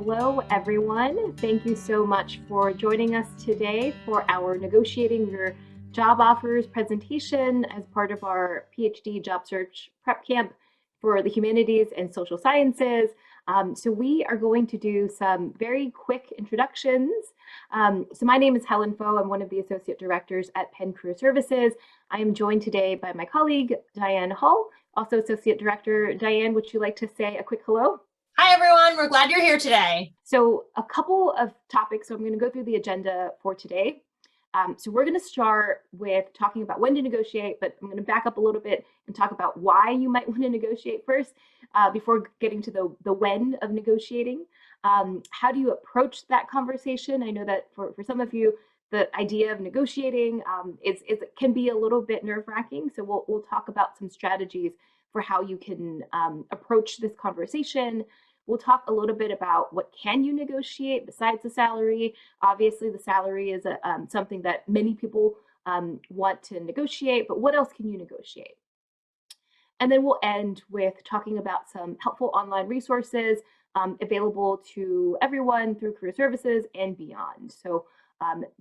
Hello, everyone. Thank you so much for joining us today for our Negotiating Your Job Offers presentation as part of our PhD job search prep camp for the humanities and social sciences. So we are going to do some very quick introductions. So my name is Helen Foe. I'm one of the associate directors at Penn Career Services. I am joined today by my colleague, Diane Hull, also associate director. Diane, would you like to say a quick hello? Hi, everyone. We're glad you're here today. So a couple of topics. So I'm going to go through the agenda for today. So we're going to start with talking about when to negotiate, but I'm going to back up a little bit and talk about why you might want to negotiate first before getting to the when of negotiating. How do you approach that conversation? I know that for some of you, the idea of negotiating can be a little bit nerve-wracking. So we'll talk about some strategies for how you can approach this conversation. We'll talk a little bit about what can you negotiate besides the salary. Obviously, the salary is something that many people want to negotiate, but what else can you negotiate? And then we'll end with talking about some helpful online resources available to everyone through career services and beyond. So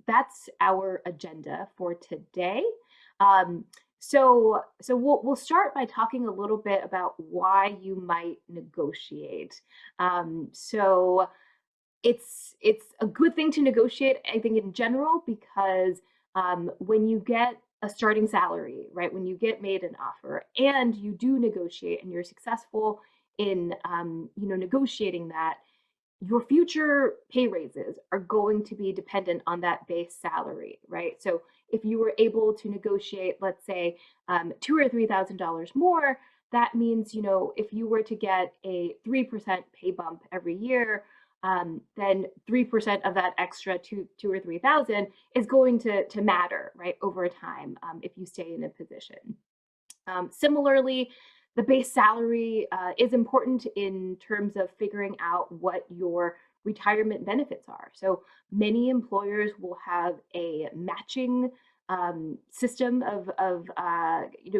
that's our agenda for today. So we'll start by talking a little bit about why you might negotiate. So it's a good thing to negotiate, I think, in general, because when you get a starting salary, right, when you get made an offer and you do negotiate and you're successful in negotiating that, your future pay raises are going to be dependent on that base salary, right? So if you were able to negotiate, let's say, $2,000 or $3,000 more, that means, if you were to get a 3% pay bump every year, then 3% of that extra two or 3,000 is going to matter, right, over time if you stay in a position. Similarly, the base salary is important in terms of figuring out what your retirement benefits are. So many employers will have a matching system of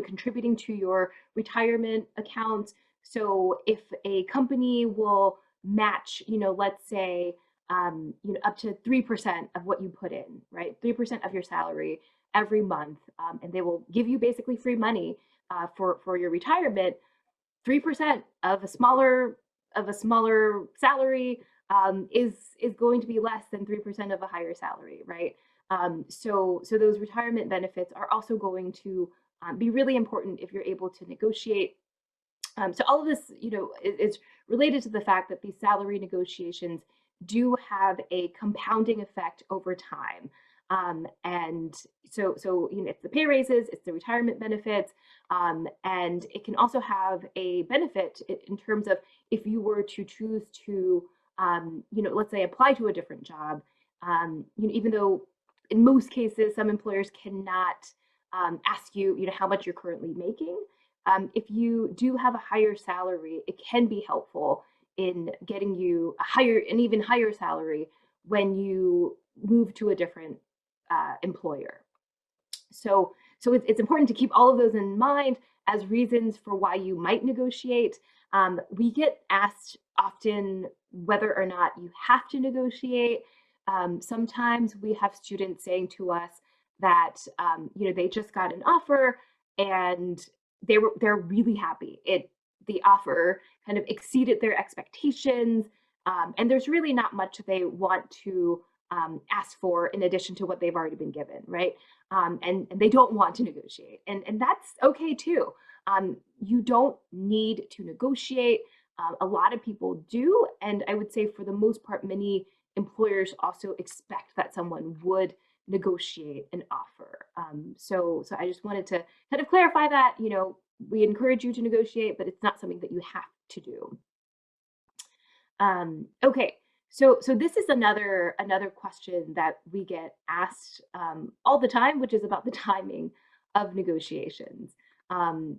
contributing to your retirement account. So if a company will match, let's say, up to 3% of what you put in, right? 3% of your salary every month, and they will give you basically free money for your retirement. 3% of a smaller salary is going to be less than 3% of a higher salary, right? So those retirement benefits are also going to be really important if you're able to negotiate. So all of this, is related to the fact that these salary negotiations do have a compounding effect over time. And so it's the pay raises, it's the retirement benefits, and it can also have a benefit in terms of if you were to choose to, let's say apply to a different job, even though in most cases some employers cannot ask you, how much you're currently making. If you do have a higher salary, it can be helpful in getting you an even higher salary when you move to a different employer. So it's important to keep all of those in mind as reasons for why you might negotiate. We get asked often whether or not you have to negotiate. Sometimes we have students saying to us that they just got an offer and they're really happy. The offer kind of exceeded their expectations, and there's really not much they want to ask for in addition to what they've already been given, right? And they don't want to negotiate, and that's okay too. You don't need to negotiate. A lot of people do, and I would say for the most part, many employers also expect that someone would negotiate an offer. So I just wanted to kind of clarify that, we encourage you to negotiate, but it's not something that you have to do. Okay, so this is another question that we get asked all the time, which is about the timing of negotiations.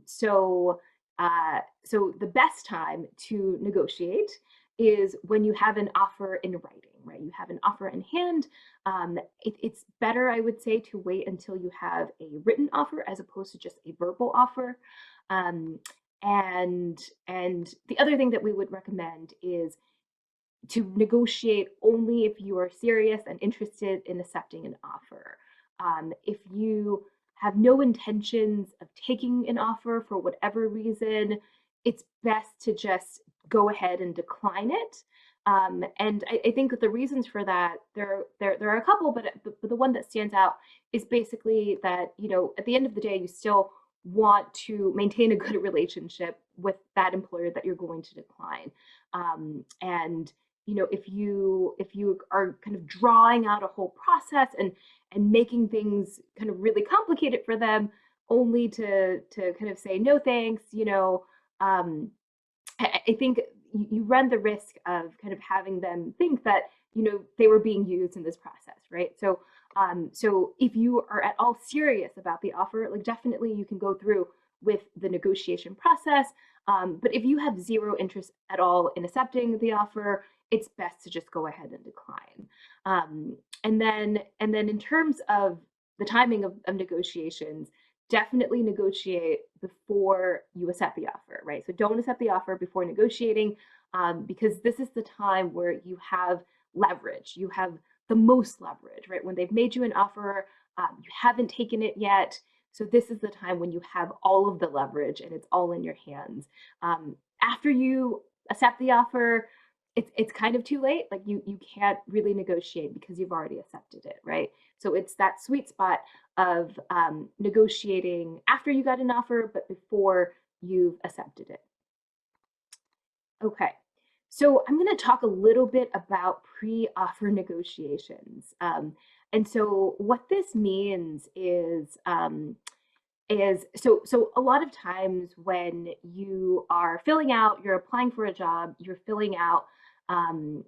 So the best time to negotiate is when you have an offer in writing, right? You have an offer in hand. It's better, I would say, to wait until you have a written offer as opposed to just a verbal offer. And the other thing that we would recommend is to negotiate only if you are serious and interested in accepting an offer. If you have no intentions of taking an offer for whatever reason, it's best to just go ahead and decline it. And I think that the reasons for that, there are a couple, but the one that stands out is basically that, at the end of the day, you still want to maintain a good relationship with that employer that you're going to decline. And if you are kind of drawing out a whole process and making things kind of really complicated for them, only to kind of say no thanks, um, I think you run the risk of kind of having them think that they were being used in this process, right? So if you are at all serious about the offer, like definitely you can go through with the negotiation process. But if you have zero interest at all in accepting the offer, it's best to just go ahead and decline. And then in terms of the timing of negotiations, definitely negotiate before you accept the offer, right? So don't accept the offer before negotiating, because this is the time where you have leverage. You have the most leverage, right? When they've made you an offer, you haven't taken it yet. So this is the time when you have all of the leverage and it's all in your hands. After you accept the offer, it's kind of too late. Like you can't really negotiate because you've already accepted it, right? So it's that sweet spot of negotiating after you got an offer, but before you've accepted it. Okay, so I'm going to talk a little bit about pre-offer negotiations. And so what this means is so a lot of times when you're applying for a job, you're filling out an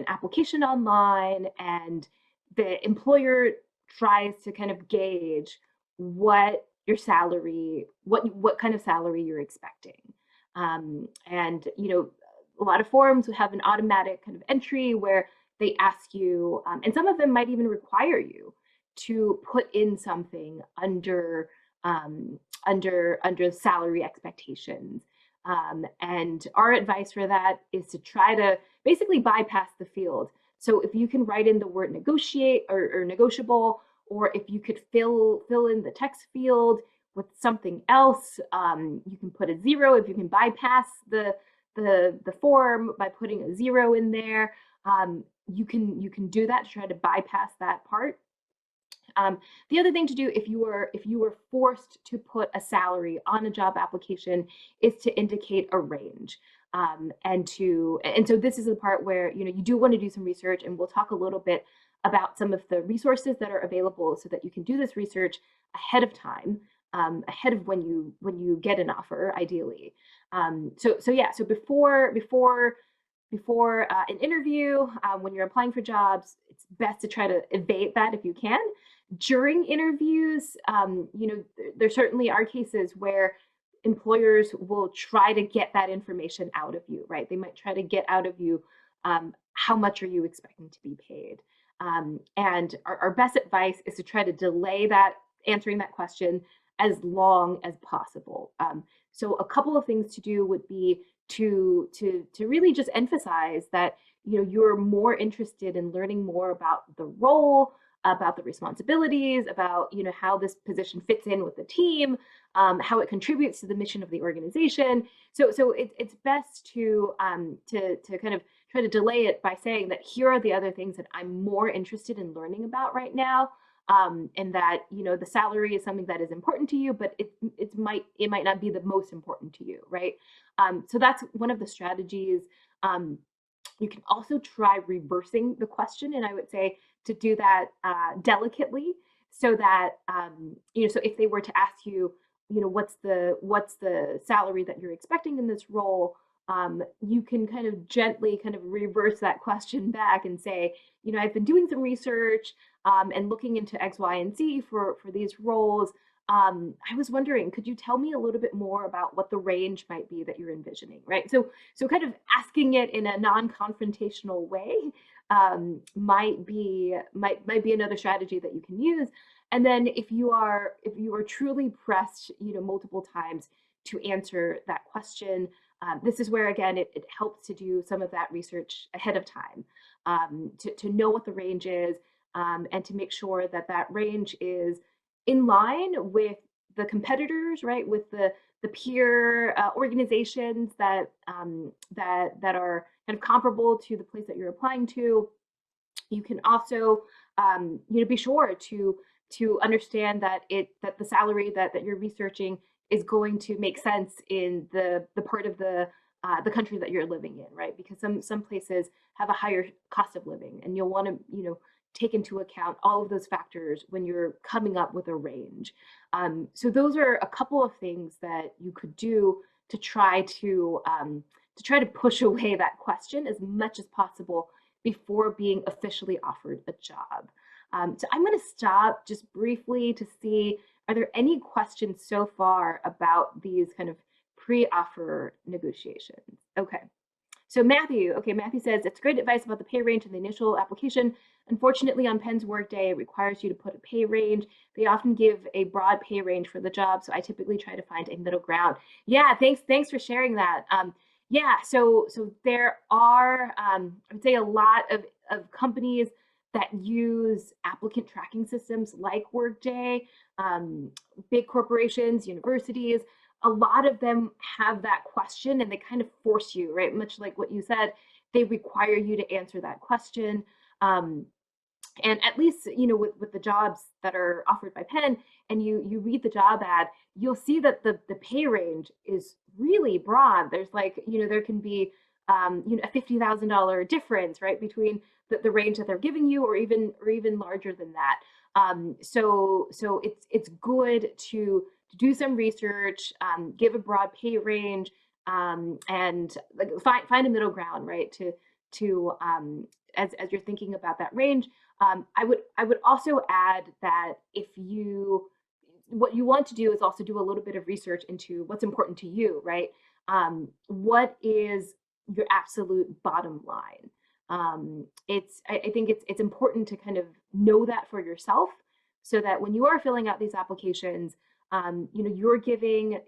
application online, and the employer tries to kind of gauge what your salary, what kind of salary you're expecting. And a lot of forms would have an automatic kind of entry where they ask you, and some of them might even require you to put in something under salary expectations. And our advice for that is to try to basically bypass the field. So if you can write in the word negotiate or negotiable, or if you could fill in the text field with something else, you can put a zero. If you can bypass the form by putting a zero in there, you can do that to try to bypass that part. The other thing to do if you were forced to put a salary on a job application is to indicate a range. And so this is the part where you do want to do some research, and we'll talk a little bit about some of the resources that are available so that you can do this research ahead of time, ahead of when you get an offer, ideally. So before an interview, when you're applying for jobs, it's best to try to evade that if you can. During interviews, there certainly are cases where employers will try to get that information out of you, right? They might try to get out of you, how much are you expecting to be paid? And our best advice is to try to delay that answering that question as long as possible. So a couple of things to do would be to really just emphasize that you're more interested in learning more about the role, about the responsibilities, about how this position fits in with the team, how it contributes to the mission of the organization. So it's best to kind of try to delay it by saying that here are the other things that I'm more interested in learning about right now. And that the salary is something that is important to you, but it might not be the most important to you, right? So that's one of the strategies. You can also try reversing the question, and I would say to do that delicately, so that so if they were to ask you, what's the salary that you're expecting in this role, you can kind of gently kind of reverse that question back and say, I've been doing some research and looking into X, Y, and Z for these roles. I was wondering, could you tell me a little bit more about what the range might be that you're envisioning, right? So kind of asking it in a non-confrontational way might be another strategy that you can use. And then if you are truly pressed, multiple times to answer that question, This is where, again, it helps to do some of that research ahead of time, to know what the range is, and to make sure that that range is in line with the competitors, right? With the peer organizations that that are kind of comparable to the place that you're applying to. You can also, be sure to understand that the salary that you're researching is going to make sense in the part of the country that you're living in, right? Because some places have a higher cost of living, and you'll want to take into account all of those factors when you're coming up with a range. So those are a couple of things that you could do to try to push away that question as much as possible before being officially offered a job. So I'm going to stop just briefly to see, are there any questions so far about these kind of pre-offer negotiations? Okay. So Matthew says, it's great advice about the pay range in the initial application. Unfortunately, on Penn's Workday, it requires you to put a pay range. They often give a broad pay range for the job, so I typically try to find a middle ground. Yeah, thanks for sharing that. Yeah, so there are, I would say, a lot of companies that use applicant tracking systems like Workday, big corporations, universities. A lot of them have that question, and they kind of force you, right? Much like what you said, they require you to answer that question. And at least, with the jobs that are offered by Penn, and you read the job ad, you'll see that the pay range is really broad. There's like, there can be, a $50,000 difference, right, between the range that they're giving you, or even larger than that. So it's good to do some research, give a broad pay range, and like find a middle ground, right? To as you're thinking about that range. I would also add that what you want to do is also do a little bit of research into what's important to you, right? What is your absolute bottom line? I think it's important to kind of know that for yourself, so that when you are filling out these applications, you're giving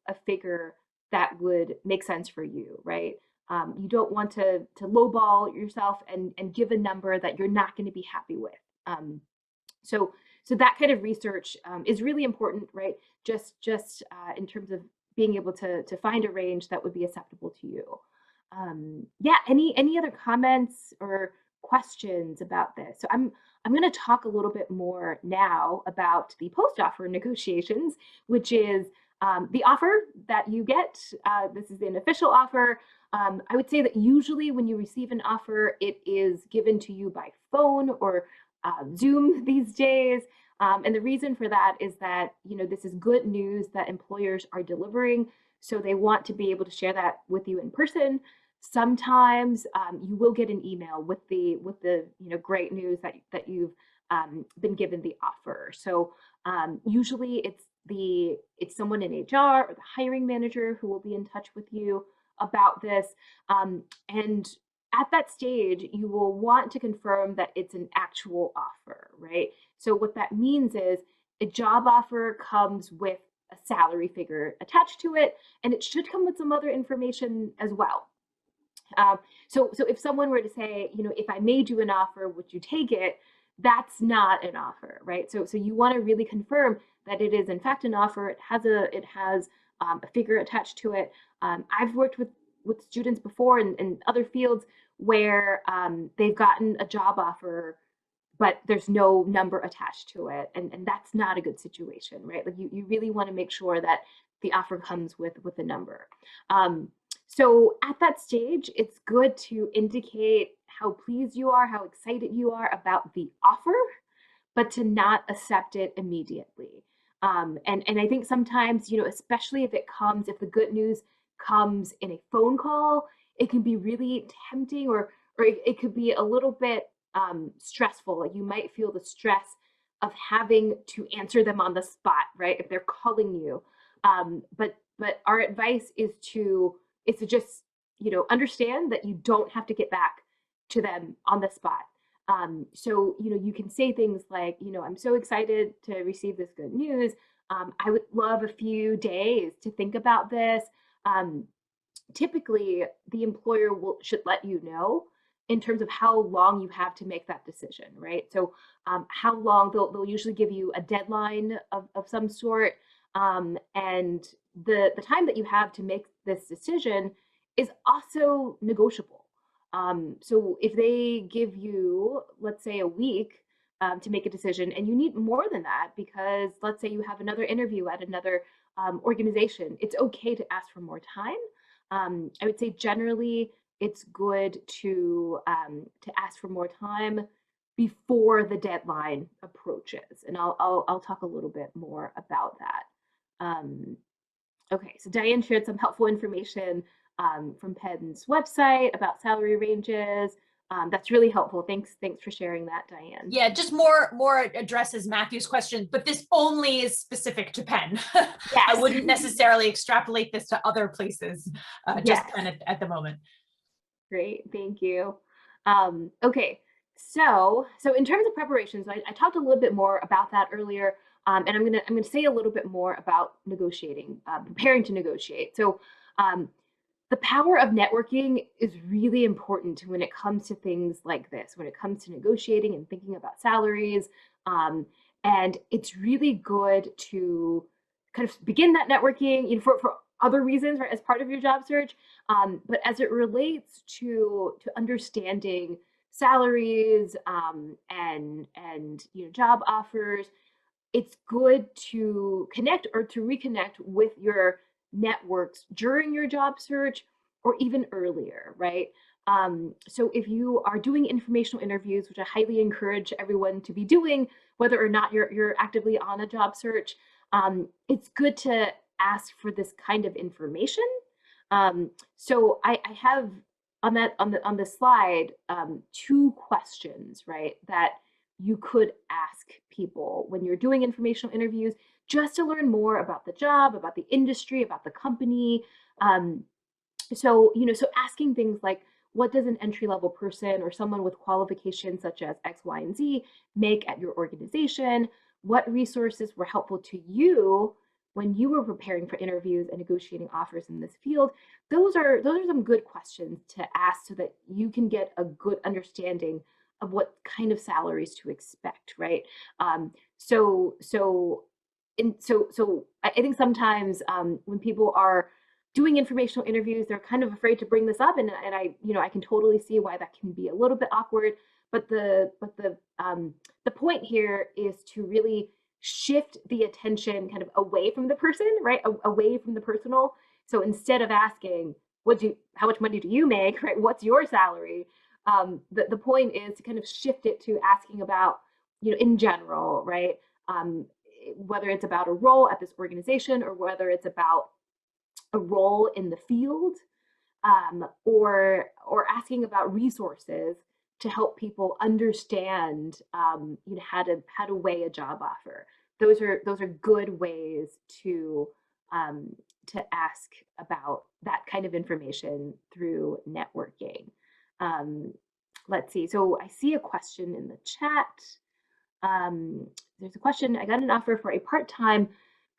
a figure that would make sense for you, right? You don't want to lowball yourself and give a number that you're not going to be happy with. So that kind of research is really important, right? Just in terms of being able to find a range that would be acceptable to you. Yeah, any other comments or questions about this? So I'm going to talk a little bit more now about the post-offer negotiations, which is the offer that you get. This is an official offer. I would say that usually when you receive an offer, it is given to you by phone or Zoom these days. And the reason for that is that, this is good news that employers are delivering. So they want to be able to share that with you in person. Sometimes you will get an email with the great news that you've been given the offer. So usually it's someone in HR or the hiring manager who will be in touch with you about this. And at that stage, you will want to confirm that it's an actual offer, right? So what that means is a job offer comes with a salary figure attached to it, and it should come with some other information as well. So if someone were to say, if I made you an offer, would you take it? That's not an offer, right? So you want to really confirm that it is in fact an offer. It has a figure attached to it. I've worked with students before in other fields where they've gotten a job offer, but there's no number attached to it, and that's not a good situation, right? Like you really want to make sure that the offer comes with a number. So at that stage, it's good to indicate how pleased you are, how excited you are about the offer, but to not accept it immediately. And I think sometimes, especially if the good news comes in a phone call, it can be really tempting, or it could be a little bit stressful. Like you might feel the stress of having to answer them on the spot, right? If they're calling you. But our advice is to just, understand that you don't have to get back to them on the spot. So, you can say things like, I'm so excited to receive this good news. I would love a few days to think about this. typically the employer should let you know in terms of how long you have to make that decision, right? So how long they'll usually give you a deadline of some sort, and the time that you have to make this decision is also negotiable. So if they give you, let's say, a week to make a decision, and you need more than that because let's say you have another interview at another organization, it's okay to ask for more time. I would say generally it's good to ask for more time before the deadline approaches, and I'll talk a little bit more about that. Okay, so Diane shared some helpful information from Penn's website about salary ranges. That's really helpful. Thanks for sharing that, Diane. Yeah, just more addresses Matthew's question, but this only is specific to Penn. Yes. I wouldn't necessarily extrapolate this to other places, just kind of at the moment. Great, thank you. Okay, so in terms of preparations, I talked a little bit more about that earlier, and I'm gonna say a little bit more about negotiating, preparing to negotiate. So the power of networking is really important when it comes to things like this, when it comes to negotiating and thinking about salaries. And it's really good to kind of begin that networking, for other reasons, right, as part of your job search. But as it relates to understanding salaries, and job offers, it's good to connect or to reconnect with your networks during your job search or even earlier, right? So if you are doing informational interviews, which I highly encourage everyone to be doing, whether or not you're actively on a job search, it's good to ask for this kind of information. So I have on the slide two questions, right, that you could ask people when you're doing informational interviews, just to learn more about the job, about the industry, about the company. So asking things like, what does an entry-level person or someone with qualifications such as X, Y, and Z make at your organization? What resources were helpful to you when you were preparing for interviews and negotiating offers in this field? Those are some good questions to ask so that you can get a good understanding of what kind of salaries to expect, right? So I think sometimes when people are doing informational interviews, they're kind of afraid to bring this up, and I can totally see why that can be a little bit awkward. But the point here is to really shift the attention kind of away from the person, right? Away from the personal. So instead of asking, how much money do you make, right? What's your salary? The point is to kind of shift it to asking about, in general, right? Whether it's about a role at this organization or whether it's about a role in the field, or asking about resources to help people understand, how to weigh a job offer. Those are good ways to ask about that kind of information through networking. Let's see. So I see a question in the chat. There's a question. I got an offer for a part-time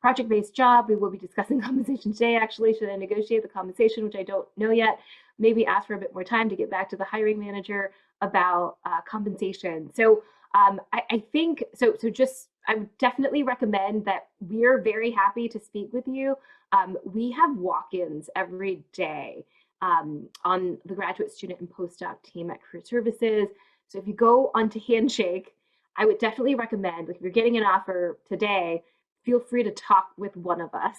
project-based job. We will be discussing compensation today, actually. Should I negotiate the compensation, which I don't know yet? Maybe ask for a bit more time to get back to the hiring manager about compensation. So I think, I would definitely recommend that. We're very happy to speak with you. We have walk-ins every day on the graduate student and postdoc team at Career Services. So if you go onto Handshake, I would definitely recommend, like, if you're getting an offer today, feel free to talk with one of us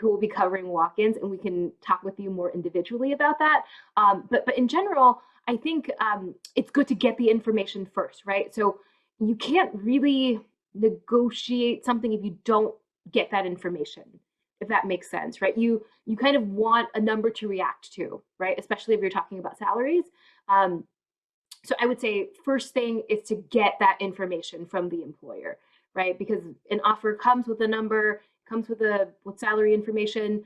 who will be covering walk-ins, and we can talk with you more individually about that. But in general, I think it's good to get the information first, right? So you can't really negotiate something if you don't get that information, if that makes sense, right? You kind of want a number to react to, right? Especially if you're talking about salaries. So I would say first thing is to get that information from the employer, right? Because an offer comes with a number, comes with salary information.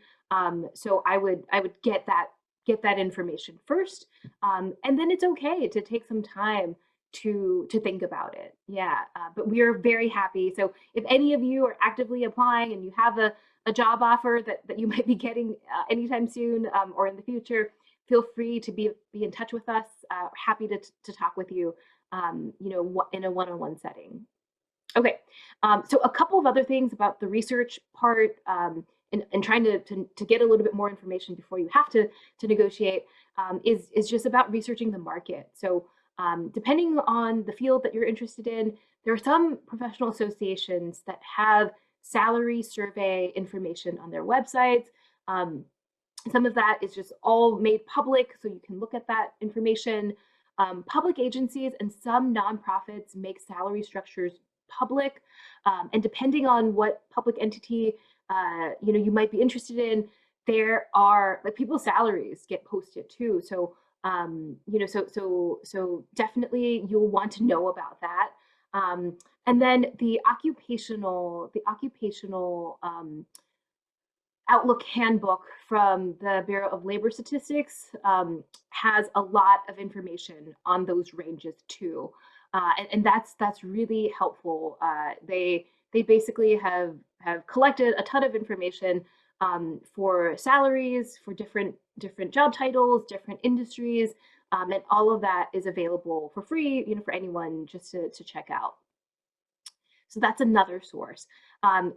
So I would get that information first, and then it's okay to take some time to think about it. Yeah, but we are very happy. So if any of you are actively applying and you have a job offer that you might be getting anytime soon or in the future, feel free to be in touch with us. Happy to talk with you, in a one-on-one setting. Okay, so a couple of other things about the research part, and trying to get a little bit more information before you have to negotiate, is just about researching the market. So depending on the field that you're interested in, there are some professional associations that have salary survey information on their websites. Some of that is just all made public, so you can look at that information. Public agencies and some nonprofits make salary structures public, and depending on what public entity you might be interested in, there are people's salaries get posted too. So so definitely you'll want to know about that. And then the occupational Outlook handbook from the Bureau of Labor Statistics has a lot of information on those ranges too, and that's really helpful. They basically have collected a ton of information for salaries, for different job titles, different industries, and all of that is available for free, for anyone just to check out. So that's another source.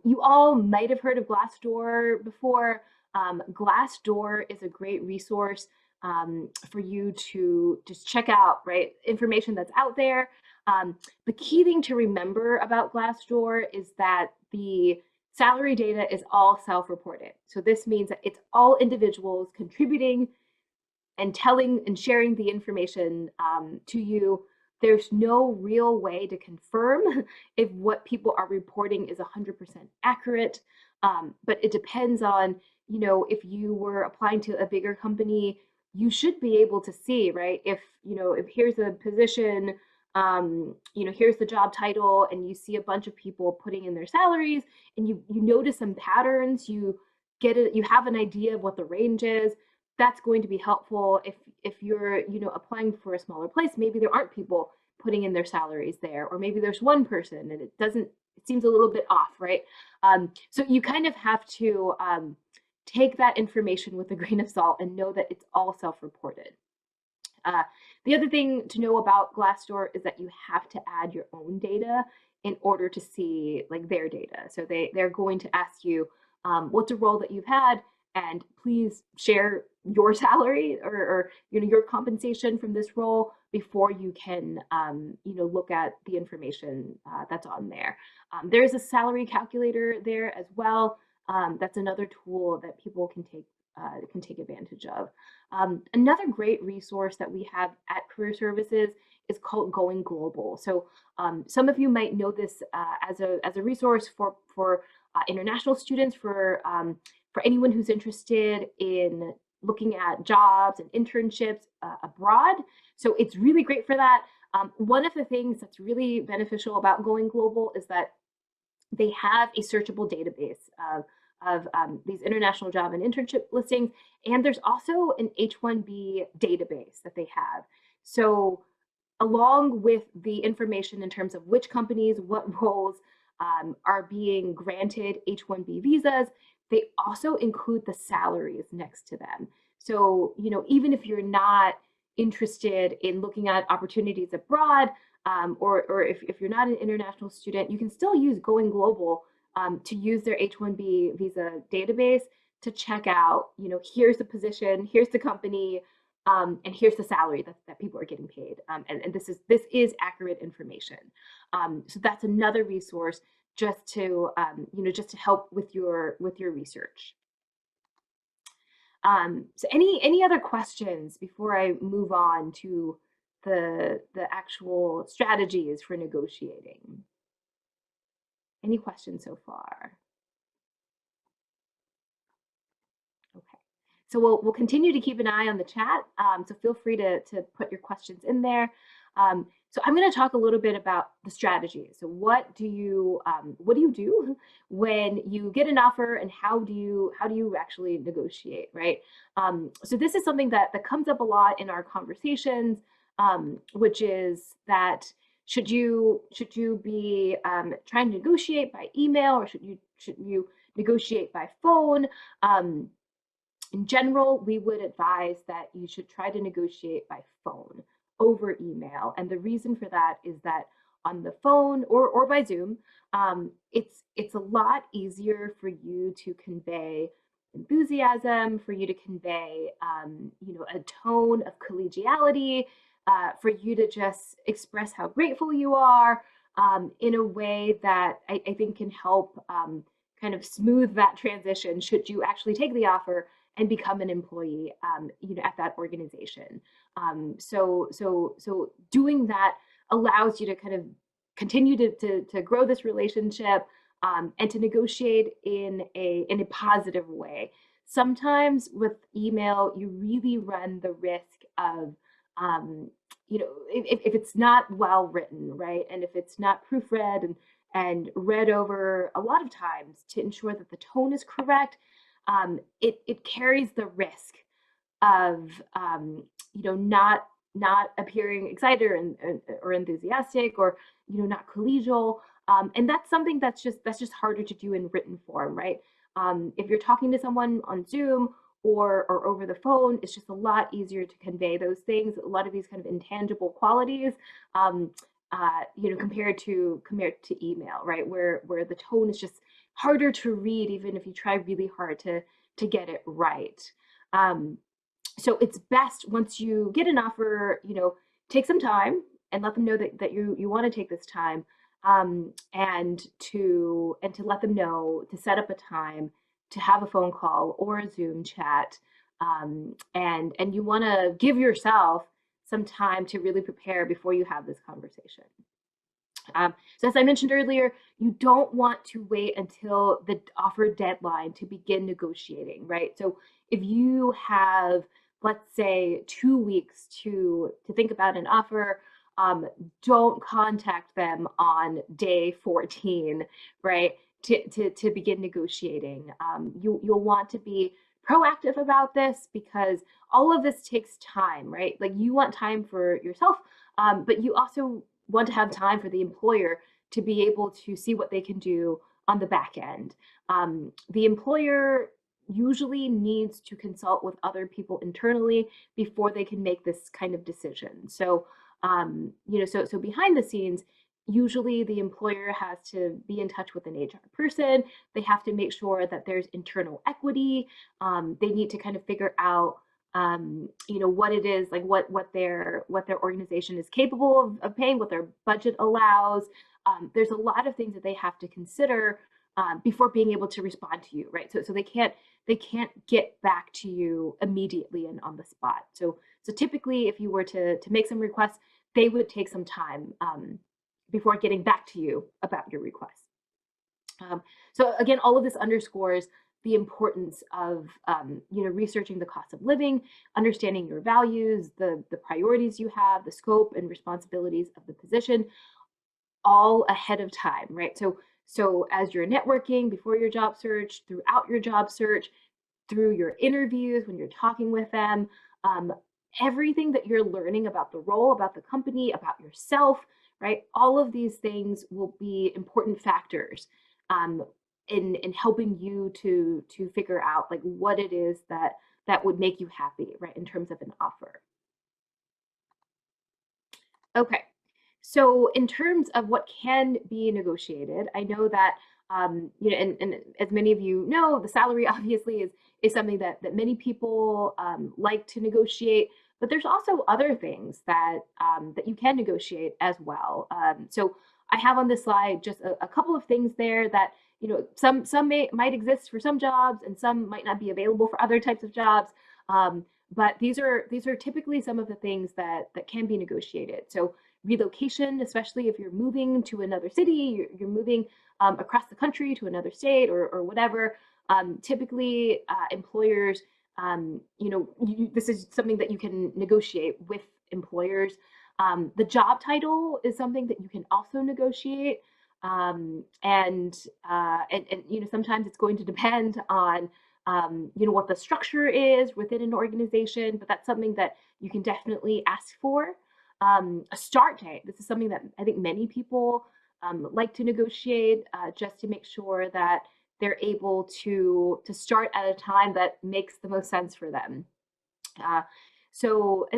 You all might have heard of Glassdoor before. Glassdoor is a great resource for you to just check out, right, information that's out there. The key thing to remember about Glassdoor is that the salary data is all self-reported. So this means that it's all individuals contributing and telling and sharing the information to you. There's no real way to confirm if what people are reporting is 100% accurate, but it depends on, if you were applying to a bigger company, you should be able to see, right? If here's a position, here's the job title, and you see a bunch of people putting in their salaries, and you notice some patterns, you have an idea of what the range is. That's going to be helpful if you're applying for a smaller place. Maybe there aren't people putting in their salaries there, or maybe there's one person and it seems a little bit off, right? So you kind of have to take that information with a grain of salt and know that it's all self-reported. The other thing to know about Glassdoor is that you have to add your own data in order to see their data. So they're going to ask you what's a role that you've had, and please share your salary or your compensation from this role before you can look at the information that's on there. There's a salary calculator there as well. That's another tool that people can take advantage of. Another great resource that we have at Career Services is called Going Global. So some of you might know this as a resource for international students, for anyone who's interested in looking at jobs and internships abroad. So it's really great for that. One of the things that's really beneficial about Going Global is that they have a searchable database of these international job and internship listings, and there's also an H-1B database that they have. So along with the information in terms of which companies, what roles are being granted H-1B visas, they also include the salaries next to them. So, even if you're not interested in looking at opportunities abroad, or if you're not an international student, you can still use Going Global to use their H-1B visa database to check out, here's the position, here's the company, and here's the salary that people are getting paid. And this is accurate information. So that's another resource just to help with your research. So any other questions before I move on to the actual strategies for negotiating? Any questions so far? Okay, so we'll continue to keep an eye on the chat. So feel free to put your questions in there. So I'm going to talk a little bit about the strategy. So what do you do when you get an offer, and how do you actually negotiate, right? So this is something that comes up a lot in our conversations. which is that should you be trying to negotiate by email, or should you negotiate by phone? In general, we would advise that you should try to negotiate by phone over email. And the reason for that is that on the phone or by Zoom, it's a lot easier for you to convey enthusiasm, for you to convey a tone of collegiality, for you to just express how grateful you are in a way that I think can help kind of smooth that transition should you actually take the offer and become an employee, at that organization. So doing that allows you to kind of continue to grow this relationship, and to negotiate in a positive way. Sometimes with email, you really run the risk of, if it's not well written, right, and if it's not proofread and read over a lot of times to ensure that the tone is correct, it carries the risk of not appearing excited or enthusiastic, or not collegial, and that's something that's just harder to do in written form, right? If you're talking to someone on Zoom or over the phone, it's just a lot easier to convey those things, a lot of these kind of intangible qualities, compared to email, right? Where the tone is just harder to read, even if you try really hard to get it right. So it's best once you get an offer, take some time and let them know that you want to take this time, and to let them know to set up a time to have a phone call or a Zoom chat, and you want to give yourself some time to really prepare before you have this conversation. So as I mentioned earlier, you don't want to wait until the offer deadline to begin negotiating, right? So if you have, let's say, 2 weeks to think about an offer, don't contact them on day 14, right? To begin negotiating. You'll want to be proactive about this, because all of this takes time, right? Like, you want time for yourself, but you also want to have time for the employer to be able to see what they can do on the back end. The employer usually needs to consult with other people internally before they can make this kind of decision. So, so behind the scenes, usually the employer has to be in touch with an HR person. They have to make sure that there's internal equity. They need to kind of figure out what it is, like what their organization is capable of paying, what their budget allows. There's a lot of things that they have to consider before being able to respond to you, right? So they can't get back to you immediately and on the spot. So typically, if you were to make some requests, they would take some time before getting back to you about your request. So again, all of this underscores the importance of researching the cost of living, understanding your values, the priorities you have, the scope and responsibilities of the position, all ahead of time, right? So as you're networking before your job search, throughout your job search, through your interviews, when you're talking with them, everything that you're learning about the role, about the company, about yourself, right? All of these things will be important factors in helping you to figure out, like, what it is that would make you happy, right, in terms of an offer. Okay, so in terms of what can be negotiated, I know that and as many of you know, the salary obviously is something that many people like to negotiate, but there's also other things that that you can negotiate as well. So I have on this slide just a couple of things there that some might exist for some jobs, and some might not be available for other types of jobs. But these are typically some of the things that can be negotiated. So relocation, especially if you're moving to another city, you're moving across the country to another state or whatever. Typically, employers, this is something that you can negotiate with employers. The job title is something that you can also negotiate, and sometimes it's going to depend on what the structure is within an organization, but that's something that you can definitely ask for. A start date. This is something that I think many people like to negotiate just to make sure that they're able to start at a time that makes the most sense for them. Uh,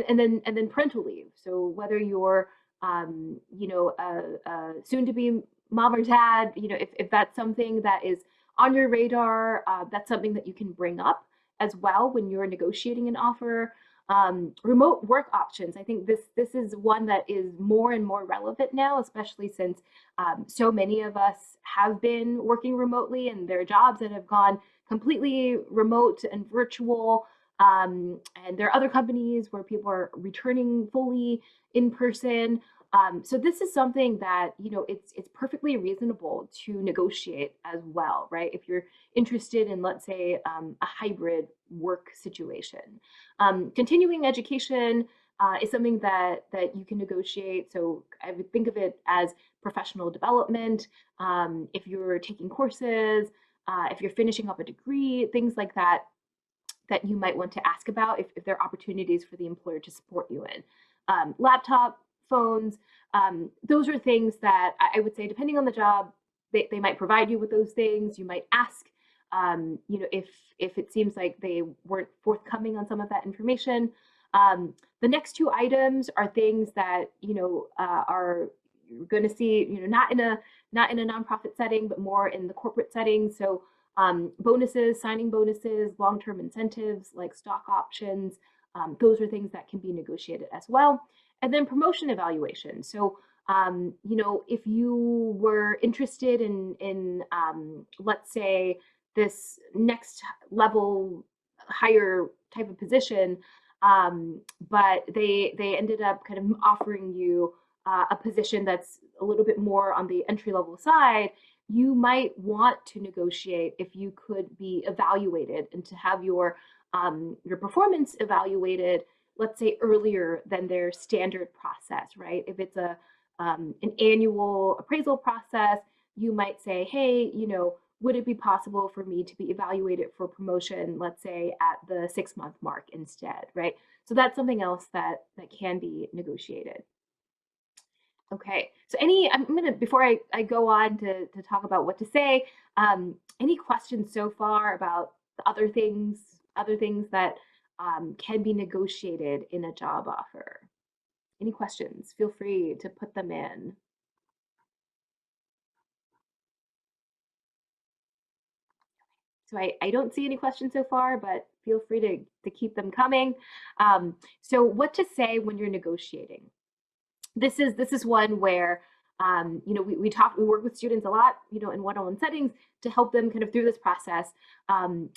and then parental leave. So whether you're soon to be mom or dad, if that's something that is on your radar, that's something that you can bring up as well when you're negotiating an offer. Remote work options. I think this is one that is more and more relevant now, especially since so many of us have been working remotely, and there are jobs that have gone completely remote and virtual. And there are other companies where people are returning fully in person. So this is something that, it's perfectly reasonable to negotiate as well, right? If you're interested in, let's say, a hybrid work situation. Continuing education is something that you can negotiate. So I would think of it as professional development. If you're taking courses, if you're finishing up a degree, things like that you might want to ask about if there are opportunities for the employer to support you in. Laptop, phones, those are things that I would say, depending on the job, they might provide you with those things. You might ask, if it seems like they weren't forthcoming on some of that information. The next two items are things that, are you're going to see, not in a nonprofit setting, but more in the corporate setting. So bonuses, signing bonuses, long-term incentives like stock options, those are things that can be negotiated as well. And then promotion evaluation. So, if you were interested in let's say, this next level higher type of position, but they ended up kind of offering you a position that's a little bit more on the entry level side, you might want to negotiate if you could be evaluated and to have your performance evaluated, let's say, earlier than their standard process, right? If it's an annual appraisal process, you might say, hey, would it be possible for me to be evaluated for promotion, let's say, at the 6-month mark instead, right? So that's something else that can be negotiated. Okay, so I'm gonna, before I go on to talk about what to say, any questions so far about the other things that can be negotiated in a job offer? Any questions? Feel free to put them in. So I don't see any questions so far, but feel free to keep them coming. So what to say when you're negotiating? This is one where we work with students a lot, in one-on-one settings to help them kind of through this process. And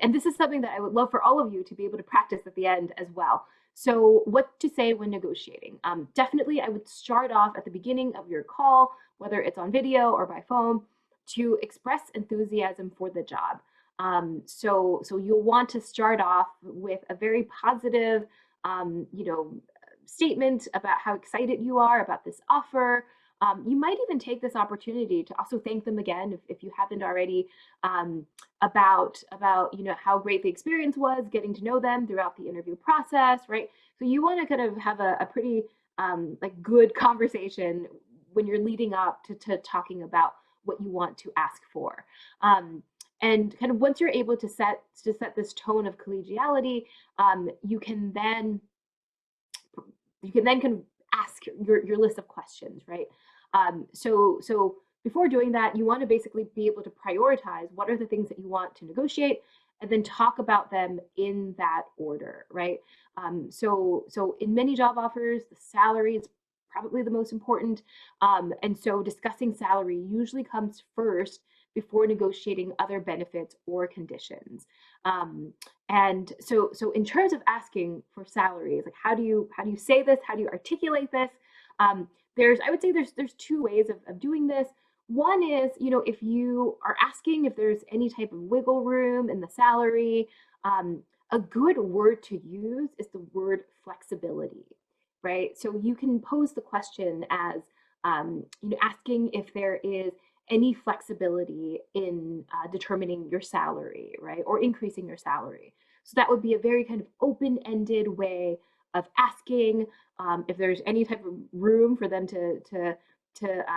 this is something that I would love for all of you to be able to practice at the end as well. So what to say when negotiating? Definitely, I would start off at the beginning of your call, whether it's on video or by phone, to express enthusiasm for the job. So you'll want to start off with a very positive, statement about how excited you are about this offer. You might even take this opportunity to also thank them again, if you haven't already, about how great the experience was, getting to know them throughout the interview process, right? So you want to kind of have a pretty good conversation when you're leading up to talking about what you want to ask for. And kind of once you're able to set this tone of collegiality, you can then kind of ask your list of questions, right? So before doing that, you want to basically be able to prioritize what are the things that you want to negotiate, and then talk about them in that order, right? So in many job offers, the salary is probably the most important, and so discussing salary usually comes first before negotiating other benefits or conditions. And so in terms of asking for salaries, like how do you say this? How do you articulate this? I would say there's two ways of doing this. One is, if you are asking if there's any type of wiggle room in the salary, a good word to use is the word flexibility, right? So you can pose the question as, asking if there is any flexibility in determining your salary, right? Or increasing your salary. So that would be a very kind of open-ended way of asking, if there's any type of room for them to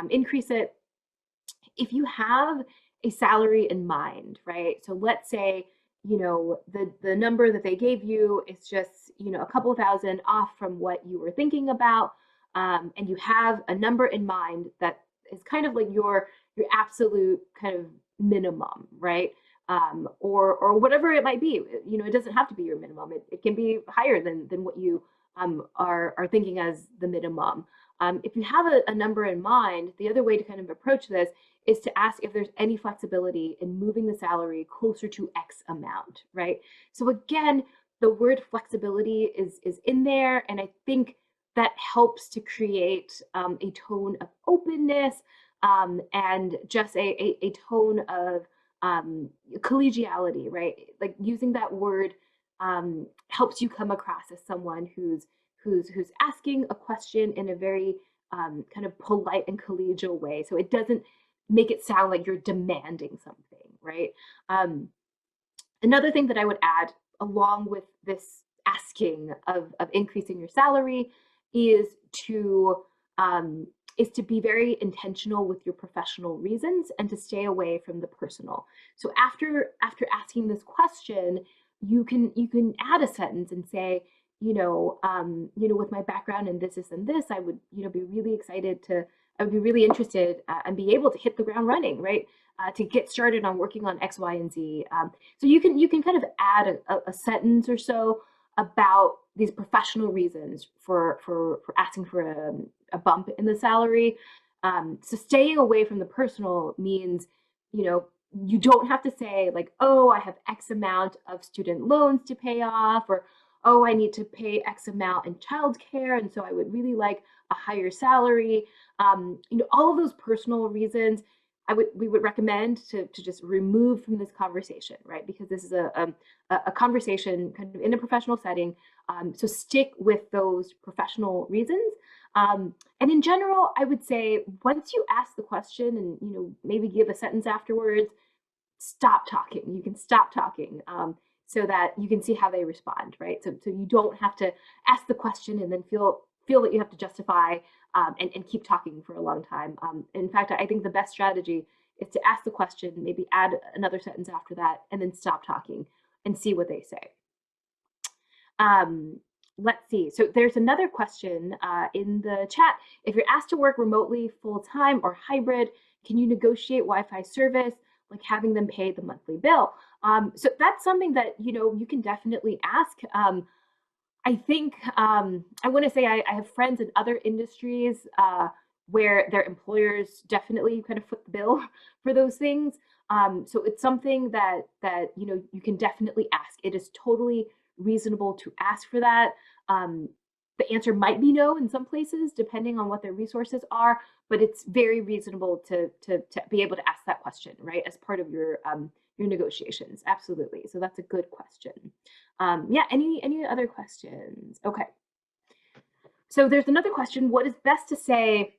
increase it. If you have a salary in mind, right? So let's say, the number that they gave you is just, a couple thousand off from what you were thinking about, and you have a number in mind that is kind of like your absolute kind of minimum, right? Or whatever it might be. It doesn't have to be your minimum. It can be higher than what you are thinking as the minimum. If you have a number in mind, the other way to kind of approach this is to ask if there's any flexibility in moving the salary closer to X amount, right? So again, the word flexibility is in there, and I think that helps to create a tone of openness, and just a tone of collegiality, right? Like using that word helps you come across as someone who's asking a question in a very kind of polite and collegial way. So it doesn't make it sound like you're demanding something, right? Another thing that I would add along with this asking of increasing your salary is to be very intentional with your professional reasons and to stay away from the personal. So after asking this question, you can add a sentence and say, with my background in this and this, I would, be really excited to, I would be really interested and be able to hit the ground running, right? To get started on working on X, Y, and Z. So you can kind of add a sentence or so about these professional reasons for asking for a bump in the salary. So staying away from the personal means, you don't have to say like, oh, I have X amount of student loans to pay off, or oh, I need to pay X amount in childcare, and so I would really like a higher salary. All of those personal reasons we would recommend to just remove from this conversation, right? Because this is a conversation kind of in a professional setting. So stick with those professional reasons. And in general, I would say once you ask the question and maybe give a sentence afterwards, stop talking. You can stop talking so that you can see how they respond, right? So you don't have to ask the question and then feel that you have to justify and keep talking for a long time. In fact, I think the best strategy is to ask the question, maybe add another sentence after that, and then stop talking and see what they say. Let's see. So there's another question in the chat. If you're asked to work remotely, full-time, or hybrid, can you negotiate Wi-Fi service, like having them pay the monthly bill? So that's something that you can definitely ask. I think I want to say I have friends in other industries where their employers definitely kind of foot the bill for those things. So it's something that you can definitely ask. It is totally reasonable to ask for that. The answer might be no in some places, depending on what their resources are, but it's very reasonable to be able to ask that question, right, as part of your negotiations. Absolutely. So that's a good question. Yeah, any other questions? Okay. So there's another question. What is best to say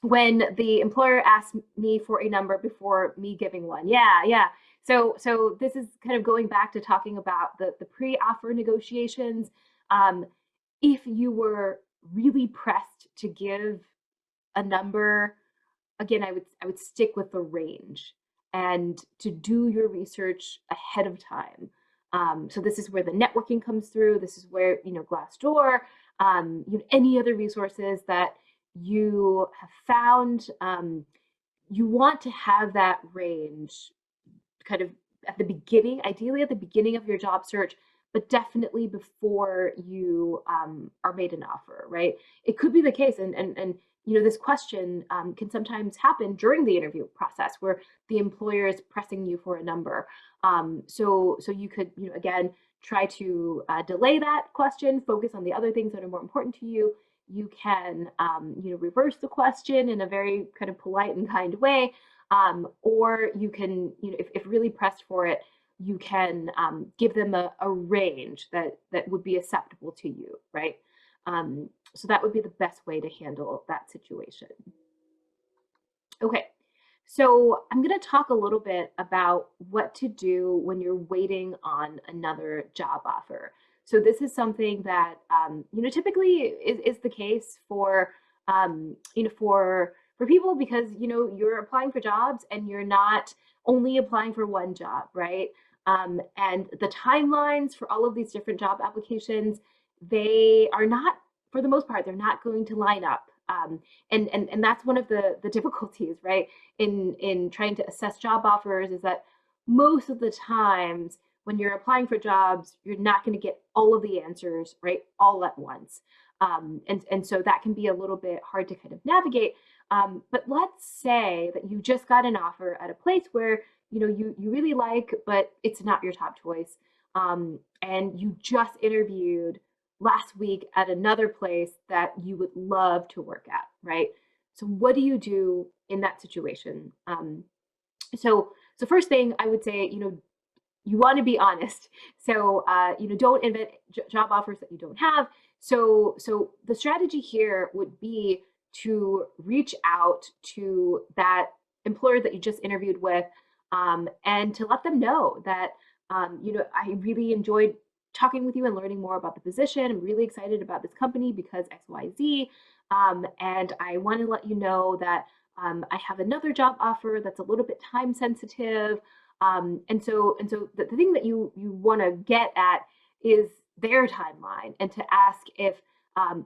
when the employer asks me for a number before me giving one? Yeah. So this is kind of going back to talking about the pre-offer negotiations. If you were really pressed to give a number, again, I would stick with the range and to do your research ahead of time. So this is where the networking comes through. This is where, Glassdoor, any other resources that you have found, you want to have that range kind of at the beginning, ideally at the beginning of your job search, but definitely before you are made an offer, right? It could be the case, and this question can sometimes happen during the interview process where the employer is pressing you for a number. So you could, again, try to delay that question, focus on the other things that are more important to you. You can, reverse the question in a very kind of polite and kind way, or you can, if really pressed for it, you can give them a range that would be acceptable to you, right? So that would be the best way to handle that situation. Okay, so I'm going to talk a little bit about what to do when you're waiting on another job offer. So this is something that, typically is the case for, for people because, you're applying for jobs and you're not only applying for one job, right? And the timelines for all of these different job applications, they are not, for the most part, they're not going to line up. And that's one of the difficulties, right, in trying to assess job offers is that most of the times when you're applying for jobs, you're not going to get all of the answers, right, all at once. And so that can be a little bit hard to kind of navigate. But let's say that you just got an offer at a place where you really like, but it's not your top choice. And you just interviewed last week at another place that you would love to work at, right? So what do you do in that situation? So first thing I would say, you want to be honest. So don't invent job offers that you don't have. So the strategy here would be to reach out to that employer that you just interviewed with, and to let them know that I really enjoyed talking with you and learning more about the position. I'm really excited about this company because XYZ. And I want to let you know that I have another job offer that's a little bit time sensitive. And so the thing that you want to get at is their timeline and to ask if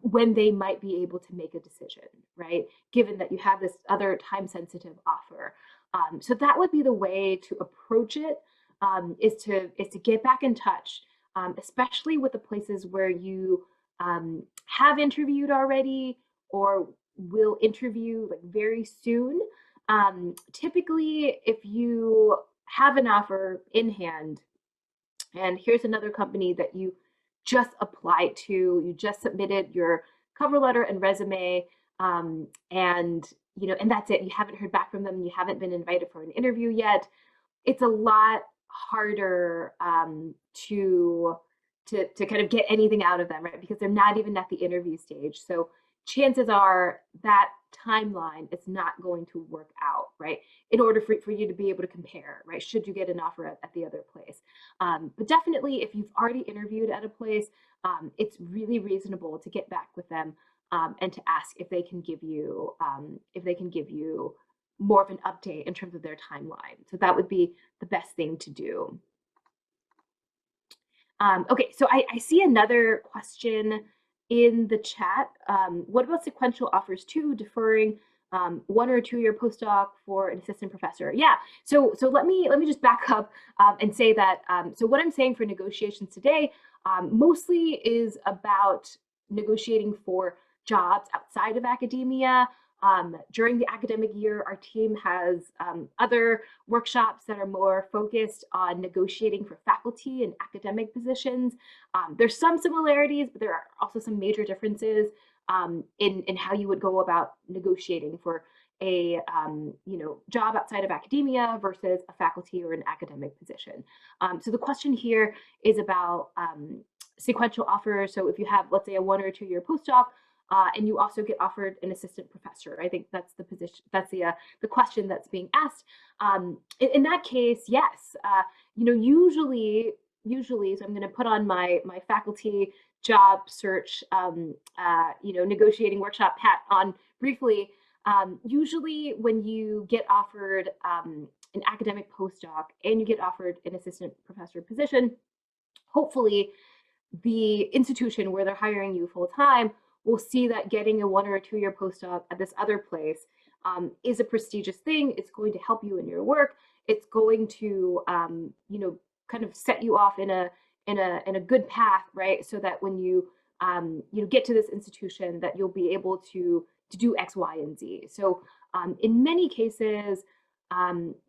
when they might be able to make a decision, right? Given that you have this other time sensitive offer. So that would be the way to approach it, is to get back in touch, especially with the places where you have interviewed already or will interview like very soon. Typically, if you have an offer in hand, and here's another company that you just applied to, you just submitted your cover letter and resume, and that's it. You haven't heard back from them. You haven't been invited for an interview yet. It's a lot harder to kind of get anything out of them, right? Because they're not even at the interview stage. So chances are that timeline is not going to work out, right? In order for you to be able to compare, right? Should you get an offer at the other place. But definitely if you've already interviewed at a place, it's really reasonable to get back with them, and to ask if they can give you more of an update in terms of their timeline. So that would be the best thing to do. Okay, so I see another question in the chat. What about sequential offers too, deferring 1 or 2 year postdoc for an assistant professor? Yeah, so let me just back up and say that, so what I'm saying for negotiations today mostly is about negotiating for jobs outside of academia. During the academic year, our team has other workshops that are more focused on negotiating for faculty and academic positions. There's some similarities, but there are also some major differences in how you would go about negotiating for a job outside of academia versus a faculty or an academic position. So the question here is about sequential offers. So if you have, let's say, a 1 or 2 year postdoc, and you also get offered an assistant professor. I think that's the position. That's the question that's being asked. In that case, yes. Usually. So I'm going to put on my faculty job search, negotiating workshop hat on briefly. Usually, when you get offered an academic postdoc and you get offered an assistant professor position, hopefully, the institution where they're hiring you full time will see that getting a 1 or 2 year postdoc at this other place is a prestigious thing. It's going to help you in your work. It's going to, kind of set you off in a good path, right? So that when you get to this institution, that you'll be able to do X, Y, and Z. So in many cases,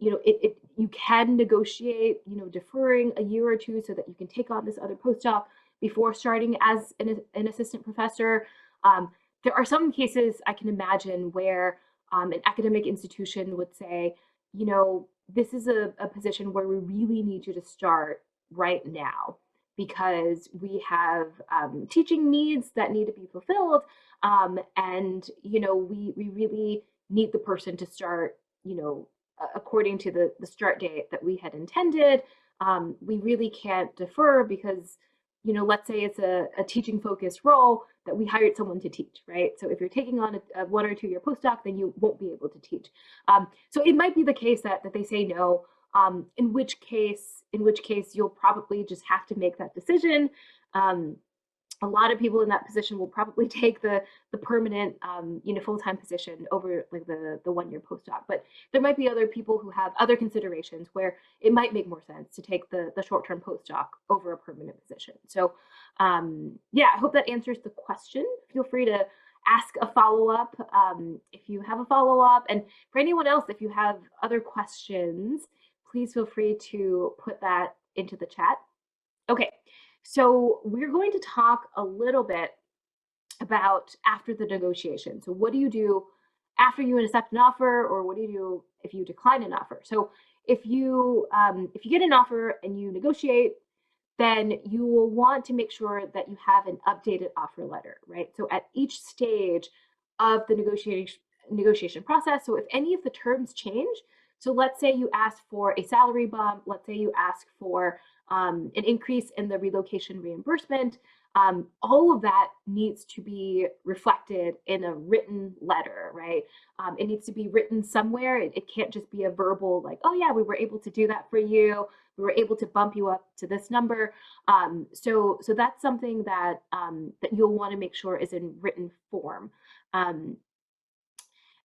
you can negotiate, deferring a year or 2 so that you can take on this other postdoc before starting as an assistant professor. There are some cases I can imagine where an academic institution would say, this is a position where we really need you to start right now because we have teaching needs that need to be fulfilled, and we really need the person to start according to the start date that we had intended. We really can't defer because let's say it's a teaching focused role that we hired someone to teach, right? So if you're taking on a 1 or 2 year postdoc, then you won't be able to teach. So it might be the case that they say no, in which case you'll probably just have to make that decision. A lot of people in that position will probably take the permanent, full-time position over like the 1 year postdoc. But there might be other people who have other considerations where it might make more sense to take the short-term postdoc over a permanent position. So yeah, I hope that answers the question. Feel free to ask a follow-up if you have a follow-up. And for anyone else, if you have other questions, please feel free to put that into the chat. Okay, so we're going to talk a little bit about after the negotiation. So what do you do after you accept an offer, or what do you do if you decline an offer? So if you get an offer and you negotiate, then you will want to make sure that you have an updated offer letter, right? So at each stage of the negotiation process, so if any of the terms change, so let's say you ask for a salary bump, let's say you ask for an increase in the relocation reimbursement, all of that needs to be reflected in a written letter, right? It needs to be written somewhere. It can't just be a verbal, like, oh yeah, we were able to do that for you. We were able to bump you up to this number. So that's something that that you'll want to make sure is in written form.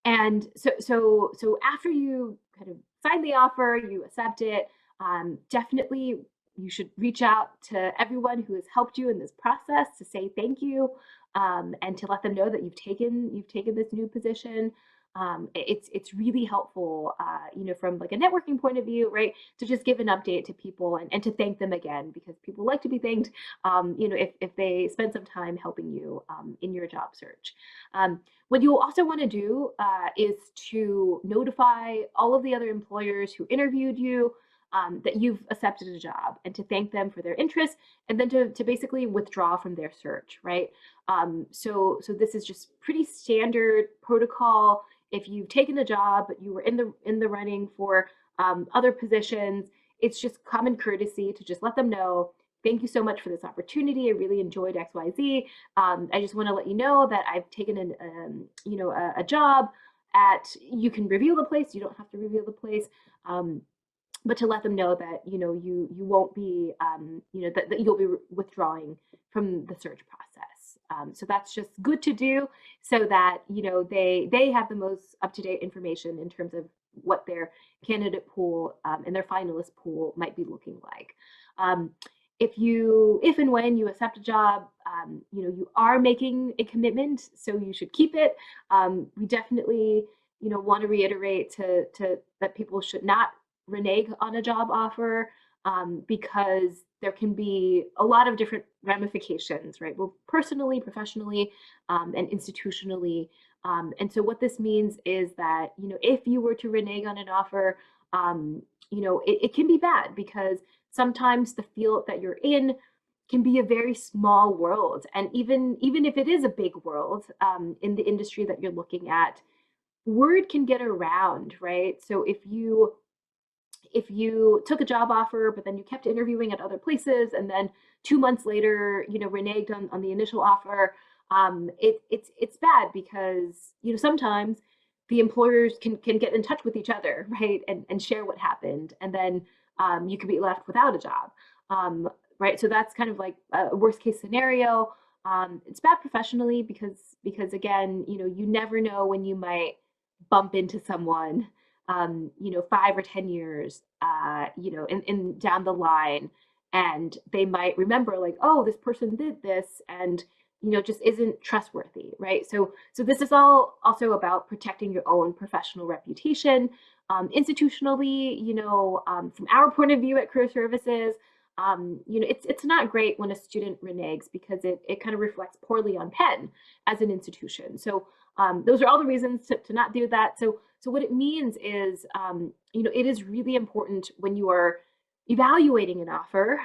And so after you kind of sign the offer, you accept it, definitely you should reach out to everyone who has helped you in this process to say thank you, and to let them know that you've taken this new position. It's really helpful, from like a networking point of view, right? To just give an update to people and to thank them again, because people like to be thanked, if they spend some time helping you in your job search. What you'll also want to do is to notify all of the other employers who interviewed you that you've accepted a job, and to thank them for their interest, and then to basically withdraw from their search, right? So this is just pretty standard protocol. If you've taken a job but you were in the running for other positions, it's just common courtesy to just let them know, thank you so much for this opportunity. I really enjoyed XYZ. I just want to let you know that I've taken a job at, you can reveal the place, you don't have to reveal the place. But to let them know that you won't be that you'll be withdrawing from the search process. So that's just good to do, so that they have the most up-to-date information in terms of what their candidate pool and their finalist pool might be looking like. If and when you accept a job, you are making a commitment, so you should keep it. We definitely want to reiterate to that people should not renege on a job offer, because there can be a lot of different ramifications, right? Both personally, professionally, and institutionally. And so what this means is that, if you were to renege on an offer, it can be bad, because sometimes the field that you're in can be a very small world. And even if it is a big world, in the industry that you're looking at, word can get around, right? So if you took a job offer, but then you kept interviewing at other places, and then 2 months later, reneged on the initial offer, it's bad, because sometimes the employers can get in touch with each other, right, and share what happened, and then you could be left without a job, right? So that's kind of like a worst case scenario. It's bad professionally, because again, you never know when you might bump into someone 5 or 10 years, in down the line, and they might remember, like, oh, this person did this, and just isn't trustworthy, right? So this is all also about protecting your own professional reputation. Institutionally, from our point of view at Career Services, it's not great when a student reneges, because it kind of reflects poorly on Penn as an institution. So those are all the reasons to not do that. So what it means is, it is really important when you are evaluating an offer,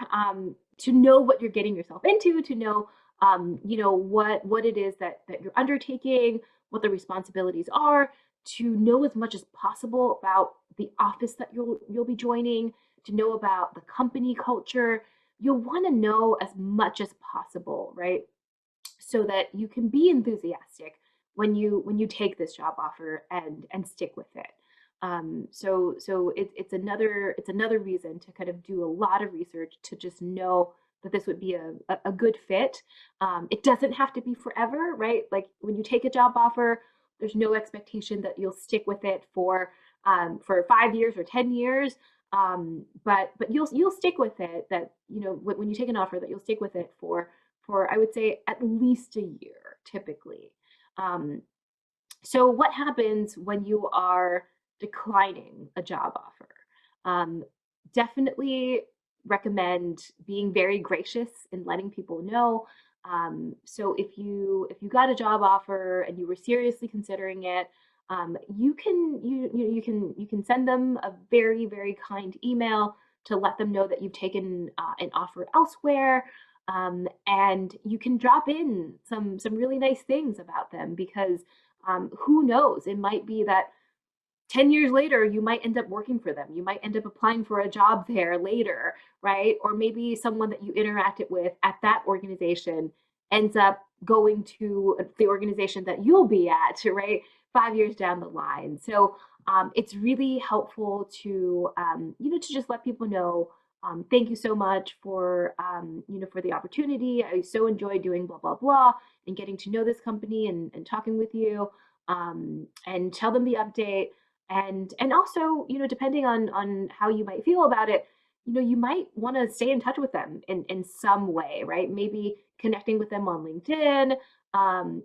to know what you're getting yourself into, to know, what it is that you're undertaking, what the responsibilities are, to know as much as possible about the office that you'll be joining, to know about the company culture. you'll want to know as much as possible, right? So that you can be enthusiastic when you take this job offer and stick with it. It's another reason to kind of do a lot of research to just know that this would be a good fit. It doesn't have to be forever, right? Like when you take a job offer, there's no expectation that you'll stick with it for 5 years or 10 years. But you'll stick with it. That when you take an offer, that you'll stick with it for I would say at least a year, typically. Um, so what happens when you are declining a job offer? Um, Definitely recommend being very gracious and letting people know. So if you got a job offer and you were seriously considering it, you can send them a very kind email to let them know that you've taken an offer elsewhere. And you can drop in some really nice things about them, because who knows, it might be that 10 years later you might end up working for them, you might end up applying for a job there later, right? Or maybe someone that you interacted with at that organization ends up going to the organization that you'll be at, right, 5 years down the line. So it's really helpful to just let people know, thank you so much for the opportunity. I so enjoyed doing blah blah blah and getting to know this company and talking with you, and tell them the update. And also, depending on how you might feel about it, you might want to stay in touch with them in some way, right? Maybe connecting with them on LinkedIn,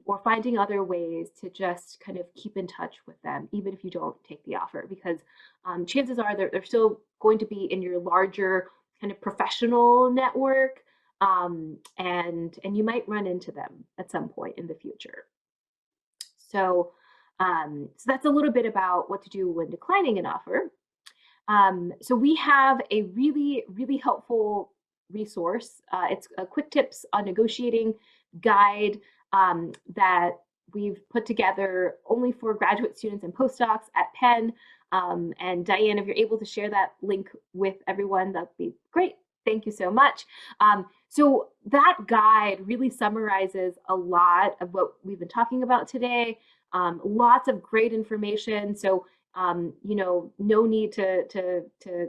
or finding other ways to just kind of keep in touch with them, even if you don't take the offer, because chances are they're still going to be in your larger kind of professional network, and you might run into them at some point in the future. So that's a little bit about what to do when declining an offer. So we have a really helpful resource. It's a quick tips on negotiating guide, that we've put together only for graduate students and postdocs at Penn. And Diane, if you're able to share that link with everyone, that'd be great. Thank you so much. So that guide really summarizes a lot of what we've been talking about today. Lots of great information. So no need to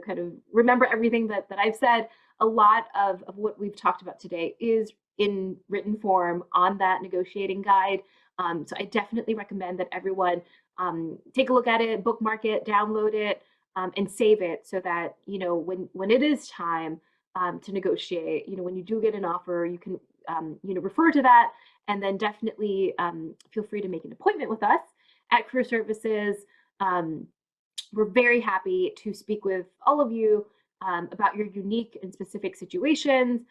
kind of remember everything that I've said. A lot of what we've talked about today is in written form on that negotiating guide. So I definitely recommend that everyone take a look at it, bookmark it, download it, and save it, so that when it is time to negotiate, when you do get an offer, you can refer to that, and then definitely feel free to make an appointment with us at Career Services. We're very happy to speak with all of you about your unique and specific situations.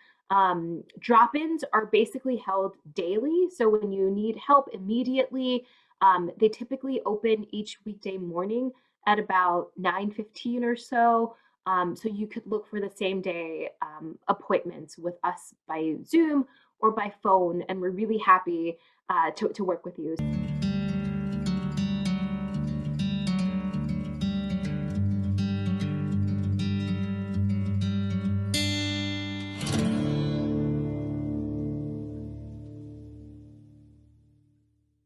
Drop-ins are basically held daily, so when you need help immediately, they typically open each weekday morning at about 9:15 or so. So you could look for the same day appointments with us by Zoom or by phone, and we're really happy to work with you.